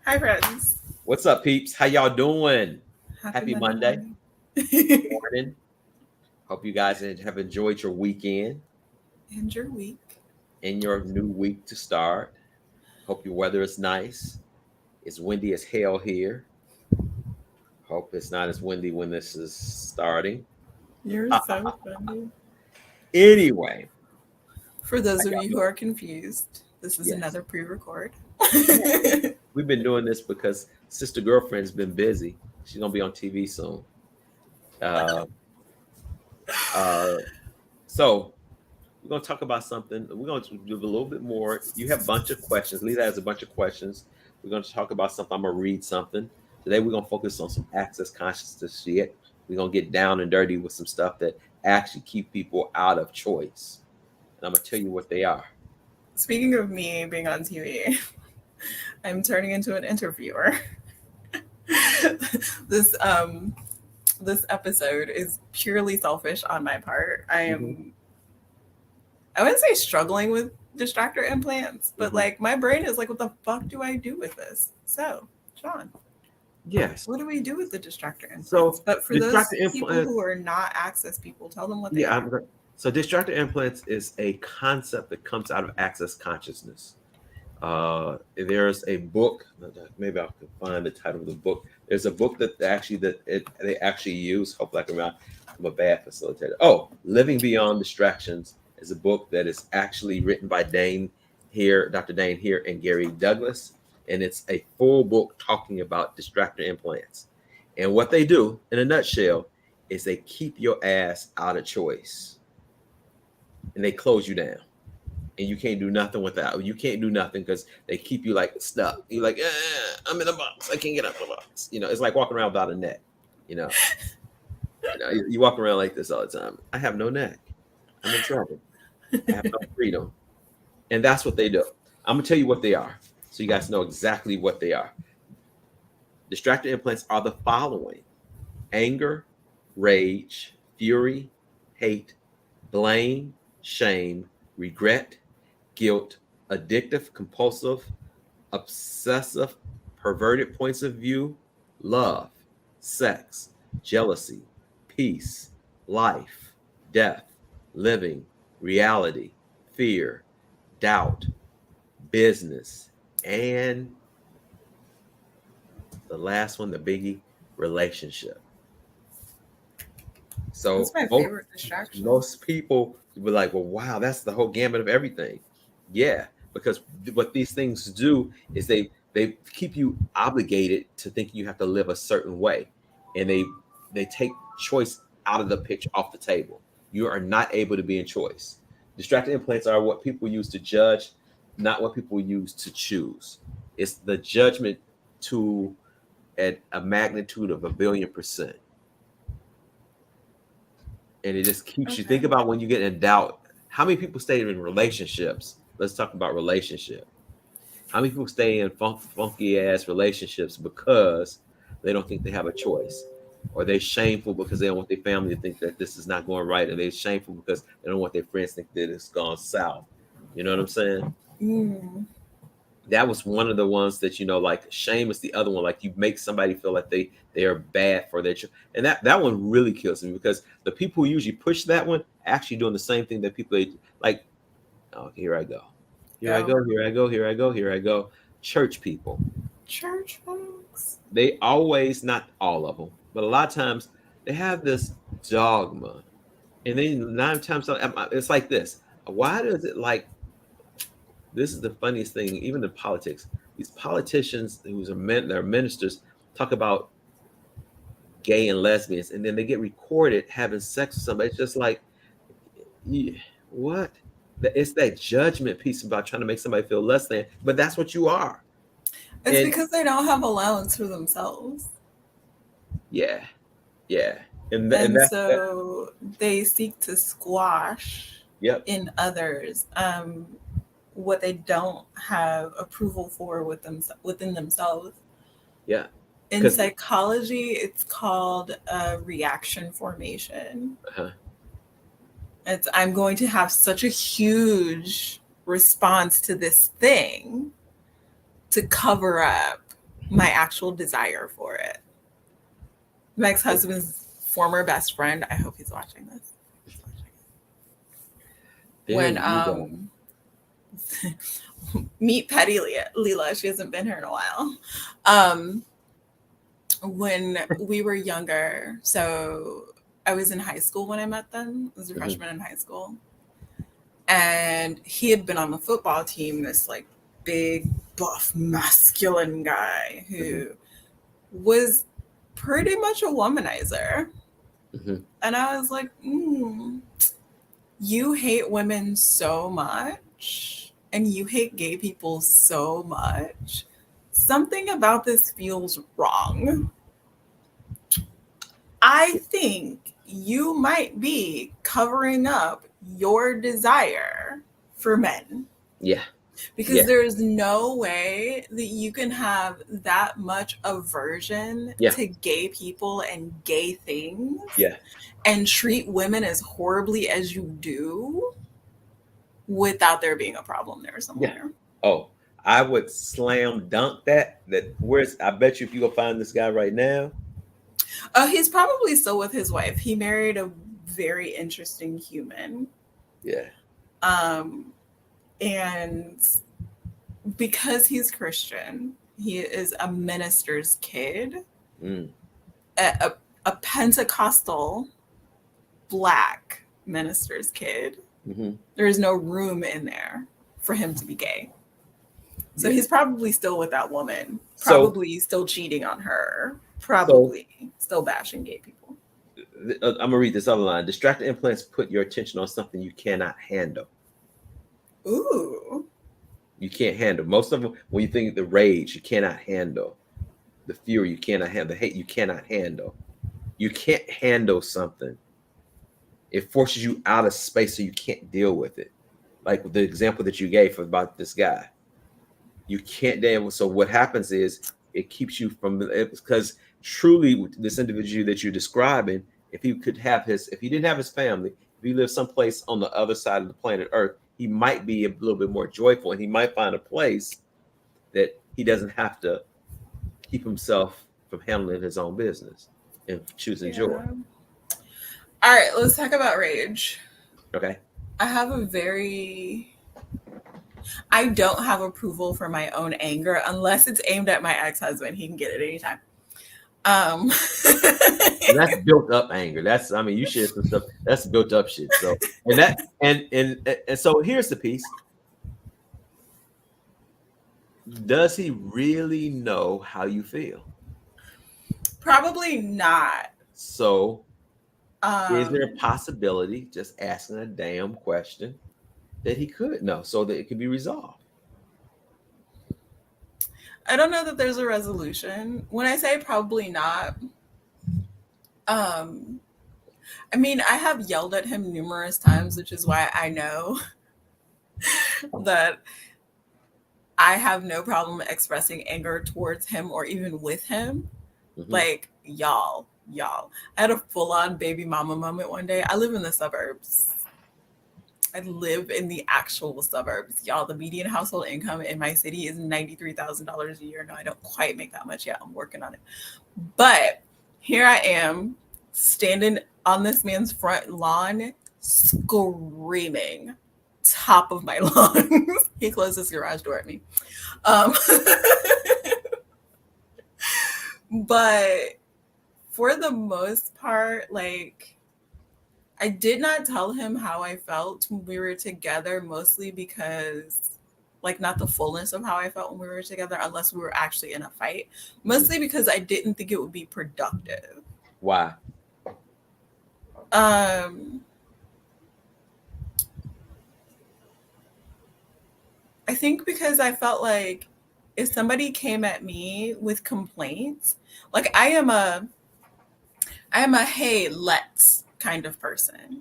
Hi, friends. What's up, peeps? How y'all doing? Happy Happy Monday Monday morning. morning. Hope you guys have enjoyed your weekend And your week. and your new week to start. Hope your weather is nice. It's windy as hell here. Hope it's not as windy when this is starting. You're so funny. Anyway, For how those of y'all you who doing? are confused, this is Yes. another pre record. Yeah. We've been doing this because sister girlfriend's been busy. She's gonna be on TV soon. Uh, uh, so we're going to talk about something. We're going to do a little bit more. You have a bunch of questions. Lila has a bunch of questions. We're going to talk about something. I'm going to read something. Today, we're going to focus on some access consciousness shit. We're going to get down and dirty with some stuff that actually keep people out of choice. And I'm going to tell you what they are. Speaking of me being on TV, I'm turning into an interviewer. this this episode is purely selfish on my part. Mm-hmm. I wouldn't say struggling with distractor implants, but Mm-hmm. like my brain is like, what the fuck do I do with this? So, Sean, Yes. what do we do with the distractor implants? So, But for those distracted people influence. who are not access people, tell them what they Yeah, are. so distracted implants is a concept that comes out of access consciousness. There's a book. Maybe I can find the title of the book. There's a book they actually use. Hopefully, I'm a bad facilitator. Oh, Living Beyond Distractions is a book that is actually written by Dr. Dane here, and Gary Douglas, and it's a full book talking about distractor implants. And what they do, in a nutshell, is they keep your ass out of choice, and they close you down and you can't do nothing without. You can't do nothing because they keep you like stuck. You're like, I'm in a box. I can't get out of the box. It's like walking around without a neck. You know, you walk around like this all the time. I have no neck. I'm in trouble. I have no freedom, and that's what they do. I'm gonna tell you what they are, so you guys know exactly what they are. Distractor implants are the following: anger, rage, fury, hate, blame, shame, regret, guilt, addictive, compulsive, obsessive, perverted points of view, love, sex, jealousy, peace, life, death, living, reality, fear, doubt, business, and the last one, the biggie, relationship. That's So my favorite distraction. most people were like, well, wow, that's the whole gamut of everything. Yeah, because what these things do is they keep you obligated to think you have to live a certain way, and they take choice out of the picture, off the table. You are not able to be in choice. Distracted implants are what people use to judge, not what people use to choose. It's the judgment to at a magnitude of 1 billion%, and it just keeps you Okay. think about when you get in doubt. How many people stay in relationships? Let's talk about relationship. How many people stay in funky ass relationships because they don't think they have a choice, or they're shameful because they don't want their family to think that this is not going right, and they're shameful because they don't want their friends to think that it's gone south. You know what I'm saying? Mm. That was one of the ones that, like, shame is the other one. Like, you make somebody feel like they are bad for their and that one really kills me, because the people who usually push that one actually doing the same thing that people like. Oh, here I go, here I Go. go, here I go, here I go, here I go. Church people, Church folks. they always, not all of them, but a lot of times, they have this dogma, and then 9 times it's like this. Why does it, like, this is the funniest thing, even in politics. These politicians who's are they're ministers, talk about gay and lesbians, and then they get recorded having sex with somebody. It's just like, what? It's that judgment piece about trying to make somebody feel less than, but that's what you are. It's And because they don't have allowance for themselves. yeah, yeah, and And that's that. so they seek to squash Yep. in others what they don't have approval for within themselves. Yeah, In because psychology, it's called reaction formation. uh It's I'm going to have such a huge response to this thing to cover up my actual desire for it. My ex-husband's former best friend, I hope he's watching this. There When you go. meet Petty Lila, she hasn't been here in a while. When we were younger, so I was in high school when I met them. I was a freshman in high school. And he had been on the football team, this like big, buff, masculine guy who was pretty much a womanizer. And I was like, you hate women so much and you hate gay people so much. Something about this feels wrong. I think you might be covering up your desire for men. Yeah. Because there's no way that you can have that much aversion to gay people and gay things and treat women as horribly as you do without there being a problem there somewhere. Yeah. Oh, I would slam dunk that. I bet you if you go find this guy right now. Oh, he's probably still with his wife. He married a very interesting human. Yeah. And because he's Christian, he is a minister's kid, a Pentecostal Black minister's kid. There is no room in there for him to be gay. So he's probably still with that woman, probably still cheating on her, probably still bashing gay people. I'm going to read this other line. Distracted implants put your attention on something you cannot handle. Ooh. You can't handle. Most of them, when you think of the rage, you cannot handle. The fury, you cannot handle. The hate, you cannot handle. You can't handle something. It forces you out of space so you can't deal with it. Like the example that you gave about this guy. You can't deal with. So what happens is it keeps you from, because truly this individual that you're describing, if he didn't have his family, if he lived someplace on the other side of the planet Earth, he might be a little bit more joyful, and he might find a place that he doesn't have to keep himself from handling his own business and choosing joy. All right, let's talk about rage. Okay. I don't have approval for my own anger unless it's aimed at my ex-husband. He can get it anytime. That's built up anger. You share some stuff that's built up shit. So and so here's the piece. Does he really know how you feel? Probably not. So is there a possibility, just asking a damn question, that he could know so that it could be resolved? I don't know that there's a resolution. When I say probably not, I have yelled at him numerous times, which is why I know that I have no problem expressing anger towards him or even with him. Like, y'all. I had a full-on baby mama moment one day. I live in the suburbs. I live in the actual suburbs. Y'all, the median household income in my city is $93,000 a year. No, I don't quite make that much yet. I'm working on it. But here I am standing on this man's front lawn, screaming top of my lungs. He closed his garage door at me. But for the most part, like, I did not tell him how I felt when we were together, mostly because, like, not the fullness of how I felt when we were together, unless we were actually in a fight. Mostly because I didn't think it would be productive. Why? I think because I felt like if somebody came at me with complaints, like I am a hey, let's kind of person.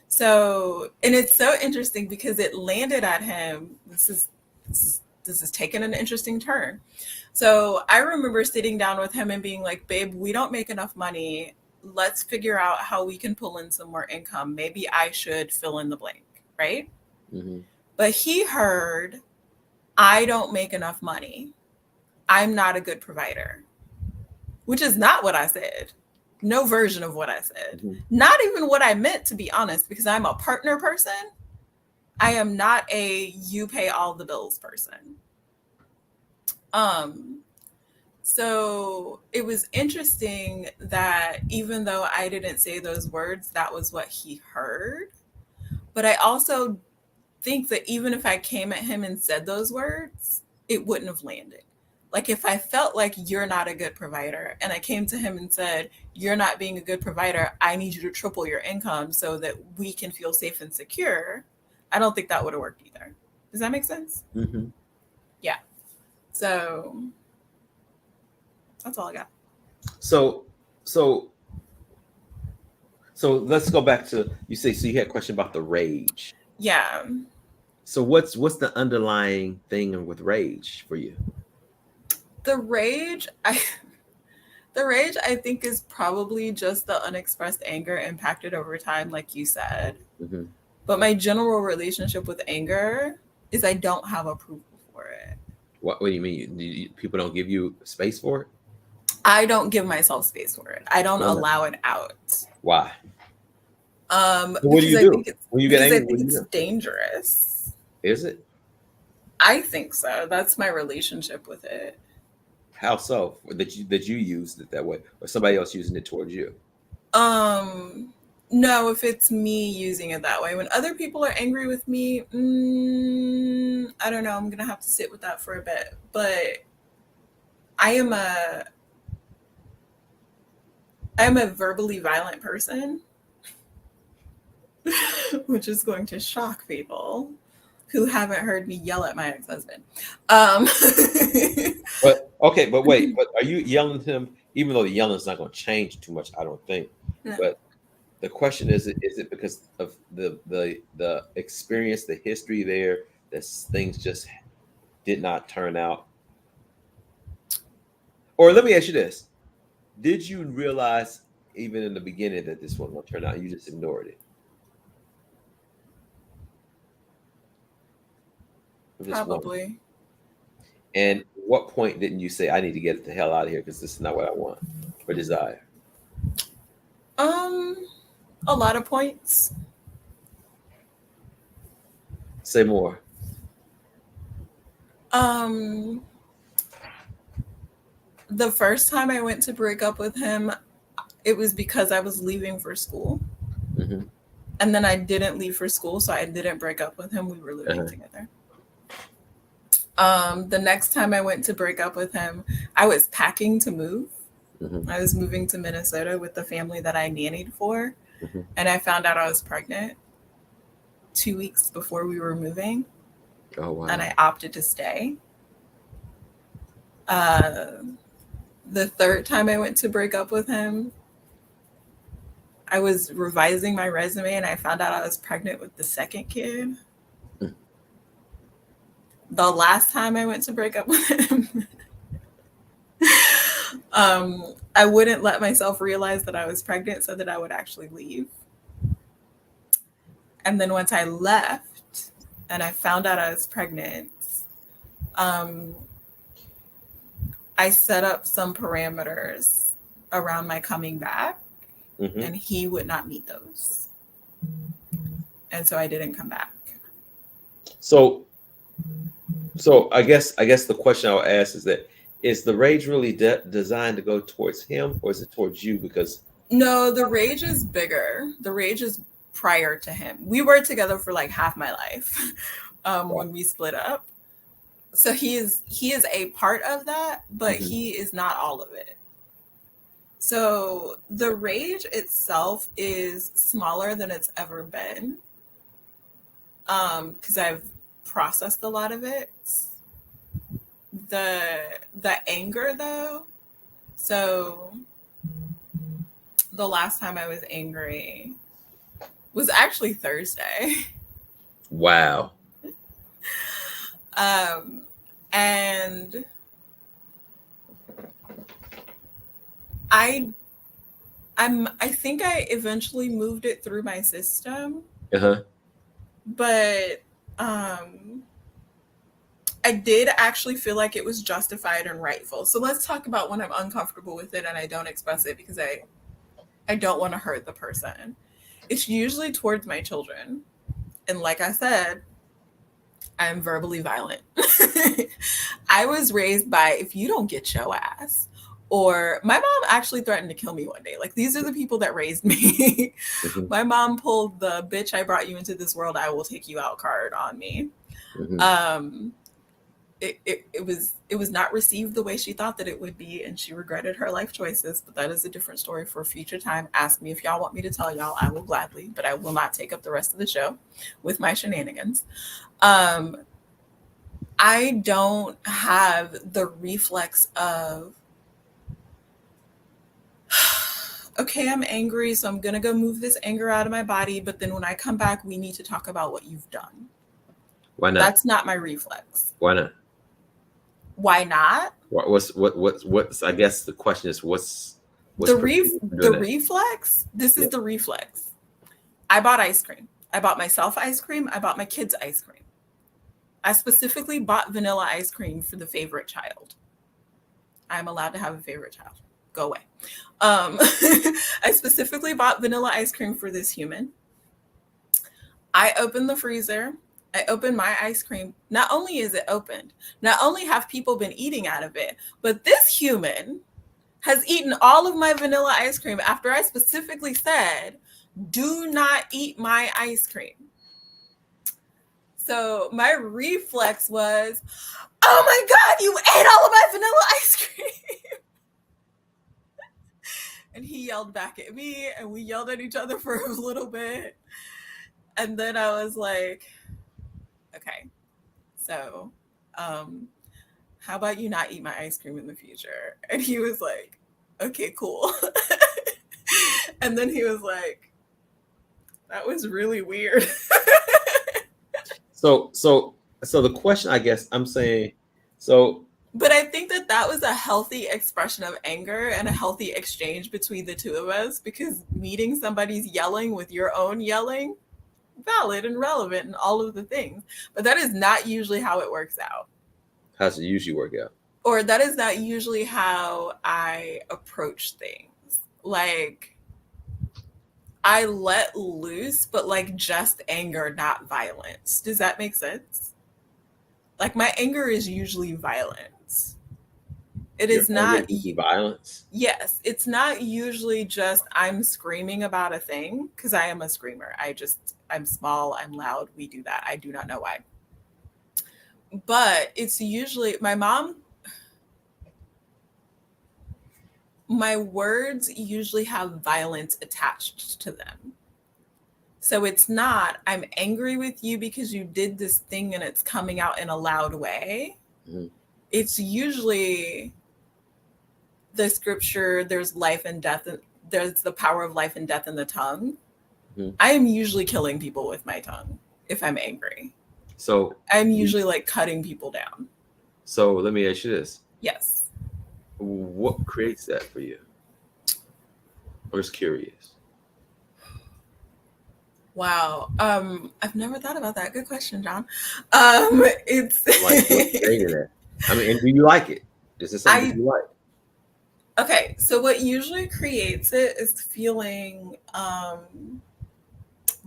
So, and it's so interesting because it landed at him. This is taking an interesting turn. So I remember sitting down with him and being like, babe, we don't make enough money. Let's figure out how we can pull in some more income. Maybe I should fill in the blank, right? But he heard, I don't make enough money. I'm not a good provider, which is not what I said. No version of what I said. Mhm. Not even what I meant, to be honest, because I'm a partner person. I am not a you pay all the bills person. Um, so it was interesting that even though I didn't say those words, that was what he heard. But I also think that even if I came at him and said those words, it wouldn't have landed. Like if I felt like you're not a good provider and I came to him and said, you're not being a good provider, I need you to triple your income so that we can feel safe and secure, I don't think that would have worked either. Does that make sense? Mm-hmm. Yeah. So that's all I got. So, so, so let's go back to you say. So you had a question about the rage. Yeah. So what's the underlying thing with rage for you? The rage, the rage I think is probably just the unexpressed anger impacted over time, like you said. Mm-hmm. But my general relationship with anger is I don't have approval for it. What do you mean? People don't give you space for it? I don't give myself space for it. I don't Why not? allow it out. Why? So what do Because you I do think it's when you get because I angry? What think do you it's do? dangerous. Is it? I think so. That's my relationship with it. How so? That you used it that way, or somebody else using it towards you? Um no, if it's me using it that way. When other people are angry with me, I don't know. I'm gonna have to sit with that for a bit. But I am a I'm a verbally violent person, which is going to shock people who haven't heard me yell at my ex-husband. Um, But okay, but wait, but are you yelling at him? Even though the yelling is not going to change too much, I don't think. no, But the question is it because of the experience, the history there, that things just did not turn out? Or let me ask you this: did you realize even in the beginning that this wasn't going to turn out? And you just ignored it. I'm just wondering. probably. And what point didn't you say, "I need to get the hell out of here because this is not what I want or desire"? Um, a lot of points. Say more. Um, the first time I went to break up with him, it was because I was leaving for school. Hmm. And then I didn't leave for school, so I didn't break up with him. We were living Uh-huh. together. The next time I went to break up with him, I was packing to move. Hmm. I was moving to Minnesota with the family that I nannied for, Hmm. and I found out I was pregnant 2 weeks before we were moving, Oh and wow. I opted to stay. Uh, the third time I went to break up with him, I was revising my resume and I found out I was pregnant with the second kid. Mm. The last time I went to break up with him, I wouldn't let myself realize that I was pregnant so that I would actually leave. And then once I left and I found out I was pregnant, um, I set up some parameters around my coming back, Hmm. and he would not meet those. And so I didn't come back. So, so I guess the question I'll ask is that is the rage really designed to go towards him or is it towards you? Because No, the rage is bigger. The rage is prior to him. We were together for like half my life wow. when we split up. So he is a part of that, but Hmm. he is not all of it. So the rage itself is smaller than it's ever been, because I've processed a lot of it. The anger though, so the last time I was angry was actually Thursday. Wow. um, and I I think I eventually moved it through my system, Uh-huh. but um I did actually feel like it was justified and rightful. So let's talk about when I'm uncomfortable with it and I don't express it because I don't want to hurt the person. It's usually towards my children. And like I said, I'm verbally violent. I was raised by if you don't get your ass. Or my mom actually threatened to kill me one day. Like, these are the people that raised me. Mhm. My mom pulled the bitch, I brought you into this world, I will take you out card on me. Mhm. Um, it was not received the way she thought that it would be, and she regretted her life choices. But that is a different story for a future time. Ask me if y'all want me to tell y'all. I will gladly, but I will not take up the rest of the show with my shenanigans. Um, I don't have the reflex of, okay, I'm angry, so I'm gonna go move this anger out of my body. But then when I come back, we need to talk about what you've done. Why not? That's not my reflex. Why not? Why not? What's I guess the question is what's The preventing you from the doing that? reflex. This Yeah. is the reflex. I bought ice cream. I bought myself ice cream. I bought my kids ice cream. I specifically bought vanilla ice cream for the favorite child. I'm allowed to have a favorite child. Go away. I specifically bought vanilla ice cream for this human. I opened the freezer. I opened my ice cream. Not only is it opened, not only have people been eating out of it, but this human has eaten all of my vanilla ice cream after I specifically said, do not eat my ice cream. So my reflex was, oh my God, you ate all of my vanilla ice cream. And he yelled back at me, and we yelled at each other for a little bit. And then I was like, okay, so how about you not eat my ice cream in the future? And he was like, okay, cool. And then he was like, that was really weird. So the question I guess I'm saying, so But I think that that was a healthy expression of anger and a healthy exchange between the two of us, because meeting somebody's yelling with your own yelling, valid and relevant and all of the things. But that is not usually how it works out. how's it usually work out? Or that is not usually how I approach things. Like, I let loose, but like just anger, not violence. Does that make sense? Like, my anger is usually violence. It Your is anger not, is violence. yes, it's not usually just I'm screaming about a thing, because I am a screamer. I'm small, I'm loud, we do that. I do not know why. But it's usually my words usually have violence attached to them. So it's not, I'm angry with you because you did this thing and it's coming out in a loud way. Mhm. It's usually the scripture, there's life and death, there's the power of life and death in the tongue. Mhm. I am usually killing people with my tongue if I'm angry. So I'm usually like cutting people down. so let me ask you this. Yes. What creates that for you? I'm just curious. Wow. I've never thought about that. Good question, John. It's Like what created that? I mean, and do you like it? Is this something that you like? Okay, so what usually creates it is feeling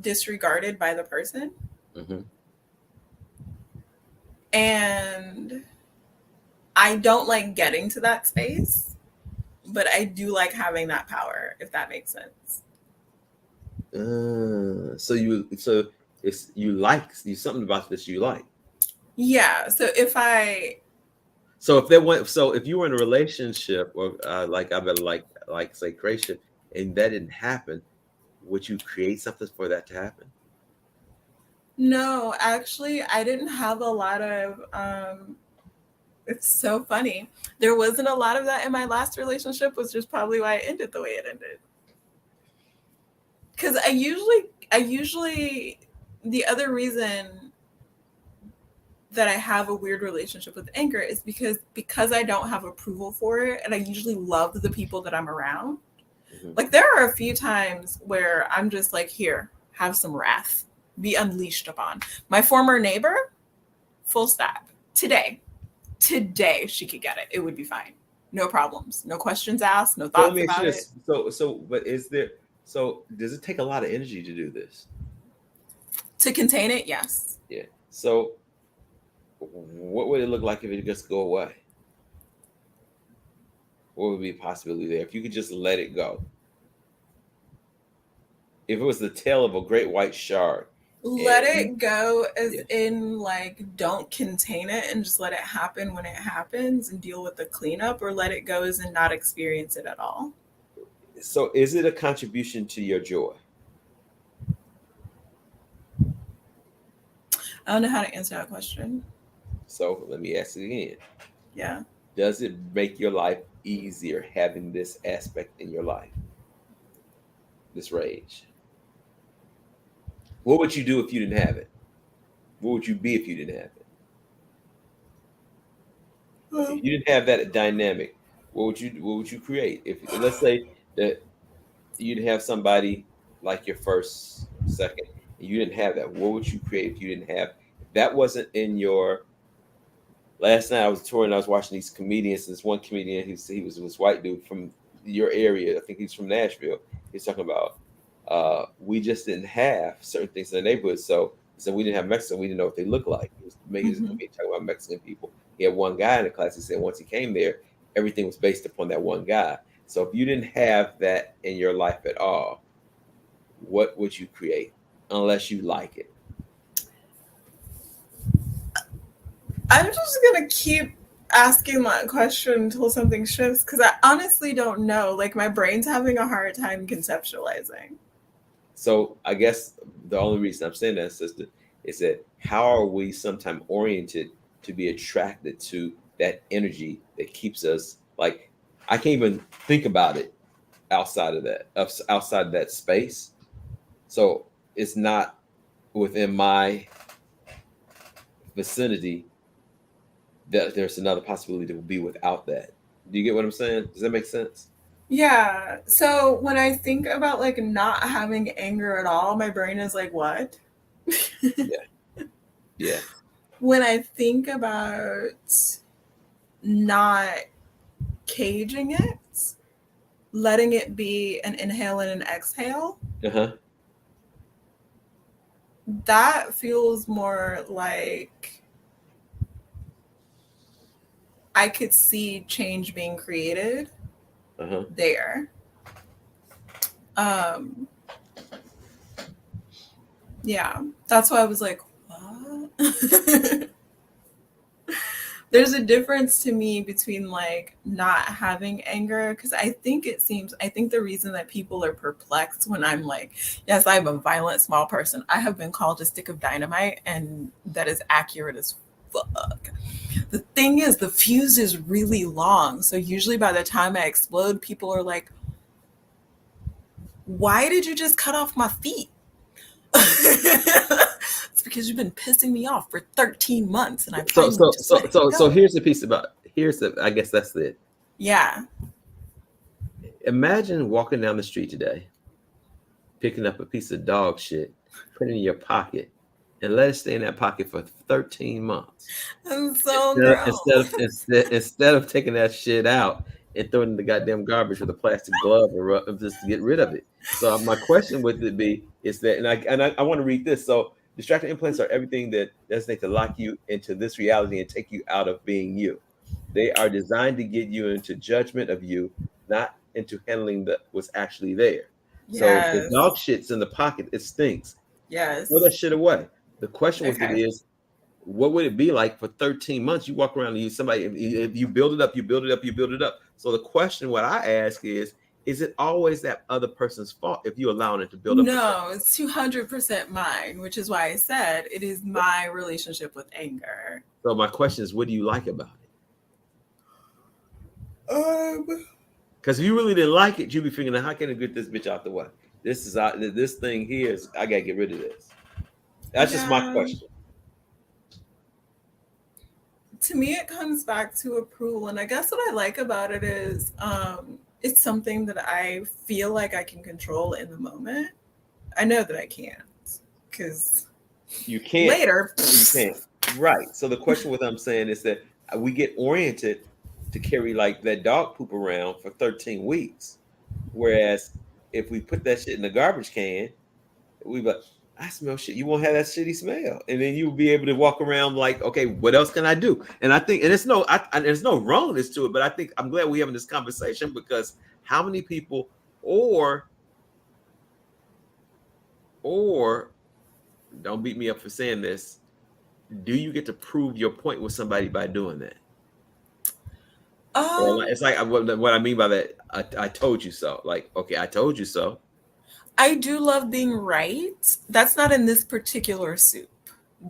disregarded by the person. Mm-hmm. And I don't like getting to that space, but I do like having that power, if that makes sense. So it's you like you something about this you like. Yeah. So So if you were in a relationship or like I better like say creation and that didn't happen, would you create something for that to happen? no, actually, I didn't have a lot of, it's so funny. There wasn't a lot of that in my last relationship, which is probably why it ended the way it ended. Because the other reason that I have a weird relationship with anger is because I don't have approval for it, and I usually love the people that I'm around. Mm-hmm. Like, there are a few times where I'm just like, here, have some wrath, be unleashed upon. My former neighbor, full stop. today, she could get it. It would be fine. No problems. No questions asked. No So let thoughts me ask you about it. this. But does it take a lot of energy to do this? To contain it, yes. Yeah. So what would it look like if it just go away? What would be a possibility there if you could just let it go? If it was the tail of a great white shark, Let and it go, as yeah. in, like, don't contain it and just let it happen when it happens and deal with the cleanup, or let it go as in not experience it at all. So is it a contribution to your joy? I don't know how to answer that question. So let me ask it again. Yeah. Does it make your life easier having this aspect in your life? This rage. What would you do if you didn't have it? What would you be if you didn't have it? If you didn't have that dynamic, what would you create? If let's say that you'd have somebody like your first, second, and you didn't have that, what would you create if you didn't have if that wasn't in your last night I was touring, I was watching these comedians, and this one comedian, he was this white dude from your area. I think he's from Nashville. He's talking about we just didn't have certain things in the neighborhood. So he said we didn't have Mexican, we didn't know what they looked like. He was amazing Mm-hmm. talking about Mexican people. He had one guy in the class, he said once he came there, everything was based upon that one guy. So if you didn't have that in your life at all, what would you create unless you like it? I'm just gonna keep asking that question until something shifts, because I honestly don't know. Like, my brain's having a hard time conceptualizing. So I guess the only reason I'm saying that, sister, is that how are we sometimes oriented to be attracted to that energy that keeps us like I can't even think about it outside that space. So it's not within my vicinity that there's another possibility to be without that. Do you get what I'm saying? Does that make sense? Yeah. So when I think about, like, not having anger at all, my brain is like, what? Yeah. Yeah. When I think about not caging it, letting it be an inhale and an exhale, Uh-huh. that feels more like I could see change being created Uh-huh. there. Um, yeah, that's why I was like, what? There's a difference to me between, like, not having anger, because I think the reason that people are perplexed when I'm like, yes, I'm a violent small person. I have been called a stick of dynamite, and that is accurate as fuck. The thing is, the fuse is really long, so usually by the time I explode, people are like, why did you just cut off my feet? It's because you've been pissing me off for 13 months, and I So finally so just so let it so so go. here's the piece about here's the I guess that's it. Yeah. Imagine walking down the street today, picking up a piece of dog shit, put it in your pocket, and let it stay in that pocket for 13 months. I'm so Instead of, instead of, gross. instead, instead of taking that shit out and throwing it in the goddamn garbage with a plastic glove or just to get rid of it. So my question would be is that, and I want to read this. So distracting implants are everything that designate to lock you into this reality and take you out of being you. They are designed to get you into judgment of you, not into handling what's actually there. So the Yes. dog shit's in the pocket. It stinks. Throw that Yes. shit away. The question with it Okay. is, what would it be like for 13 months? You walk around and somebody, if you build it up, you build it up, you build it up. So the question, what I ask is it always that other person's fault if you allow it to build up for No, it's 200% mine, which is why I said it is my relationship with anger. So my question is, what do you like about it? Um, Because if you really didn't like it, you'd be figuring, how can I get this bitch out the way? This is out. This thing here is. I gotta get rid of this. That's just my yeah. question. To me, it comes back to approval. And I guess what I like about it is it's something that I feel like I can control in the moment. I know that I can't, because You can't. later, You can't. Right. So the question with I'm saying is that we get oriented to carry like that dog poop around for 13 weeks. Whereas if we put that shit in the garbage can, we like, I smell shit. You won't have that shitty smell. And then you'll be able to walk around like, okay, what else can I do? And I think, and it's no, there's no wrongness to it, but I think I'm glad we're having this conversation because how many people or don't beat me up for saying this, do you get to prove your point with somebody by doing that? Or Um, it's like what I mean by that. I told you so. Like, okay, I told you so. I do love being right. That's not in this particular soup.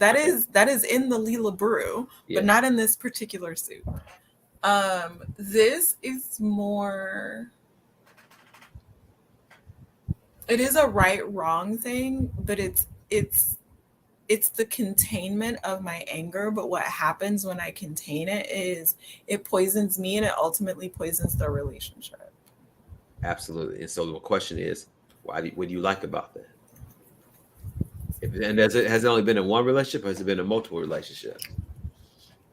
Okay. That is in the Lila brew, but Yeah. not in this particular soup. This is more. It is a right wrong thing, but it's the containment of my anger. But what happens when I contain it is it poisons me and it ultimately poisons the relationship. Absolutely. And so the question is, what do you like about that? And has it only been in one relationship or has it been in multiple relationships?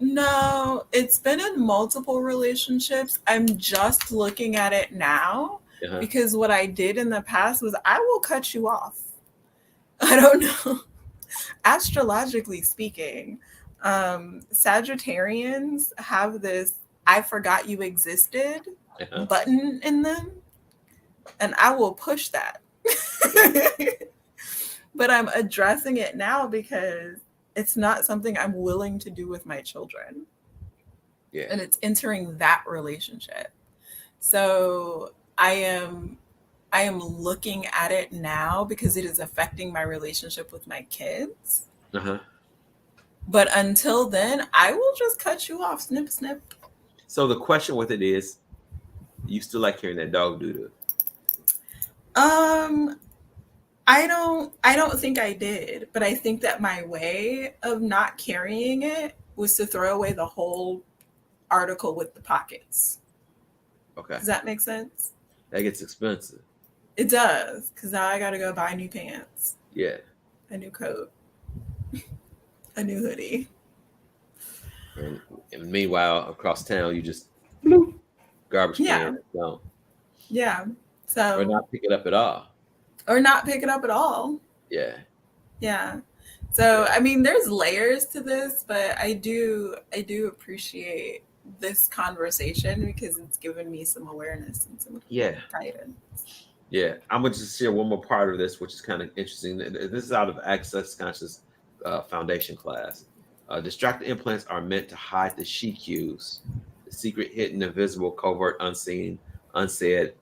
No, it's been in multiple relationships. I'm just looking at it now Uh-huh. because what I did in the past was I will cut you off. I don't know. Astrologically speaking, Sagittarians have this I forgot you existed Uh-huh. button in them, and I will push that. Yeah. But I'm addressing it now because it's not something I'm willing to do with my children. Yeah. And it's entering that relationship. So I am looking at it now because it is affecting my relationship with my kids. Uh-huh. But until then, I will just cut you off, snip, snip. So the question with it is, you still like hearing that dog doo doo? Um, I don't think I did, but I think that my way of not carrying it was to throw away the whole article with the pockets. Okay. Does that make sense? That gets expensive. It does, because now I got to go buy new pants, Yeah. a new coat, a new hoodie. And, and meanwhile, across town, you just bloop, garbage Yeah, can, don't, yeah. or So, not pick it up at all. or not pick it up at all. Yeah. Yeah. So, Yeah. I mean, there's layers to this, but I do appreciate this conversation because it's given me some awareness and some Yeah. guidance. Yeah, I'm gonna just share one more part of this, which is kind of interesting. This is out of Access Conscious Foundation class. Distracted implants are meant to hide the she cues, the secret, hidden, invisible, covert, unseen, unsaid,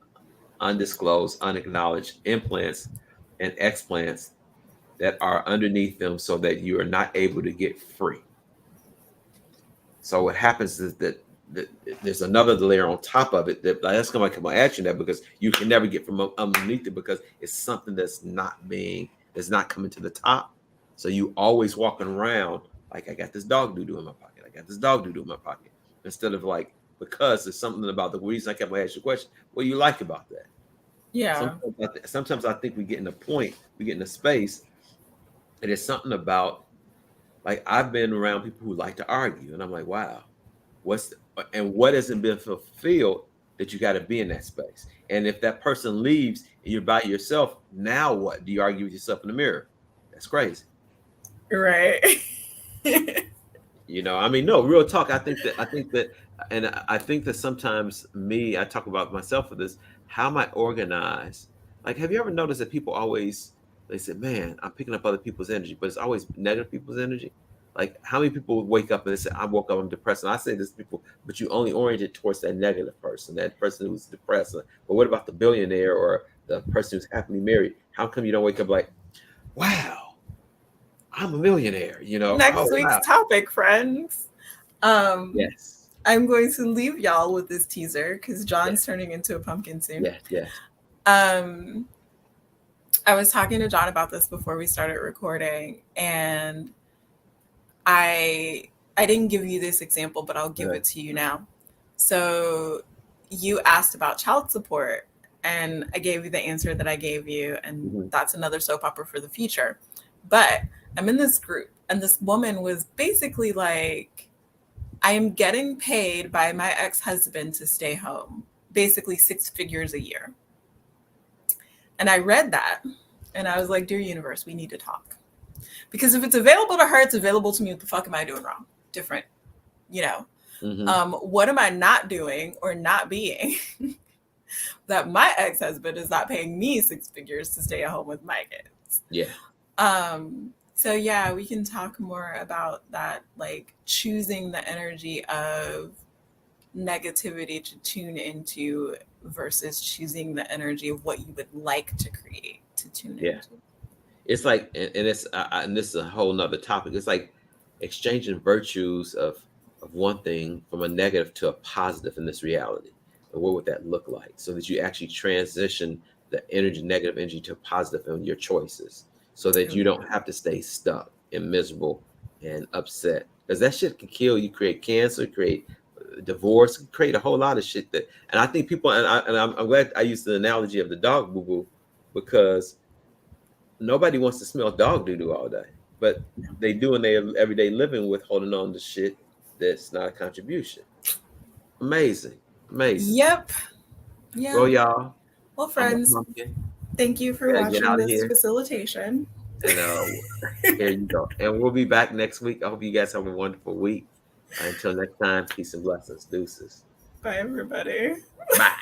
undisclosed, unacknowledged implants and explants that are underneath them, so that you are not able to get free. So what happens is that there's another layer on top of it that that's going to come at you that because you can never get from underneath it because it's something that's not coming to the top. So you always walking around like I got this dog doo doo in my pocket. I got this dog doo doo in my pocket instead of like because there's something about the reason I kept asking you a question. What do you like about that? Yeah. Sometimes I think we get in a point, we get in a space, and it's something about like I've been around people who like to argue, and I'm like, wow, what hasn't been fulfilled that you got to be in that space? And if that person leaves and you're by yourself, now what? Do you argue with yourself in the mirror? That's crazy. Right. I mean, no, real talk. I think that sometimes I talk about myself with this. How am I organized? Like, have you ever noticed that people always they say, "Man, I'm picking up other people's energy," but it's always negative people's energy. Like, how many people wake up and they say, "I woke up, I'm depressed," and I say this to people, but you only oriented towards that person who's depressed. But what about the billionaire or the person who's happily married? How come you don't wake up like, "Wow, I'm a millionaire," Oh Next week's wow, topic, friends. Um, yes. I'm going to leave y'all with this teaser because Yeah. John's turning into a pumpkin soon. Yes, yes. Um, I was talking to John about this before we started recording, and I didn't give you this example, but I'll give Uh, it to you now. So you asked about child support, and I gave you the answer that I gave you, and mhm. that's another soap opera for the future. But I'm in this group, And this woman was basically like, I am getting paid by my ex-husband to stay home, basically 6 figures a year. And I read that and I was like, dear universe, we need to talk. Because if it's available to her, it's available to me. What the fuck am I doing wrong? Different, you know. What am I not doing or not being that my ex-husband is not paying me 6 figures to stay at home with my kids? Yeah. So yeah, we can talk more about that, like choosing the energy of negativity to tune into versus choosing the energy of what you would like to create to tune Yeah. into. It's like, and it's and this is a whole nother topic. It's like exchanging virtues of one thing from a negative to a positive in this reality. And what would that look like? So that you actually transition the energy, negative energy, to positive in your choices, so that you don't have to stay stuck and miserable and upset. Because that shit can kill you, create cancer, create divorce, create a whole lot of shit. That, and I think people, I'm glad I used the analogy of the dog boo boo, because nobody wants to smell dog doo doo all day, but they do in their everyday living with holding on to shit that's not a contribution. Amazing, amazing. Yep. Well, Yeah. y'all, Well, I'm a friends, pumpkin. thank you for Gotta get watching out of this here, facilitation. and here you go. And we'll be back next week. I hope you guys have a wonderful week. Until next time, peace and blessings. Deuces. Bye, everybody. Bye.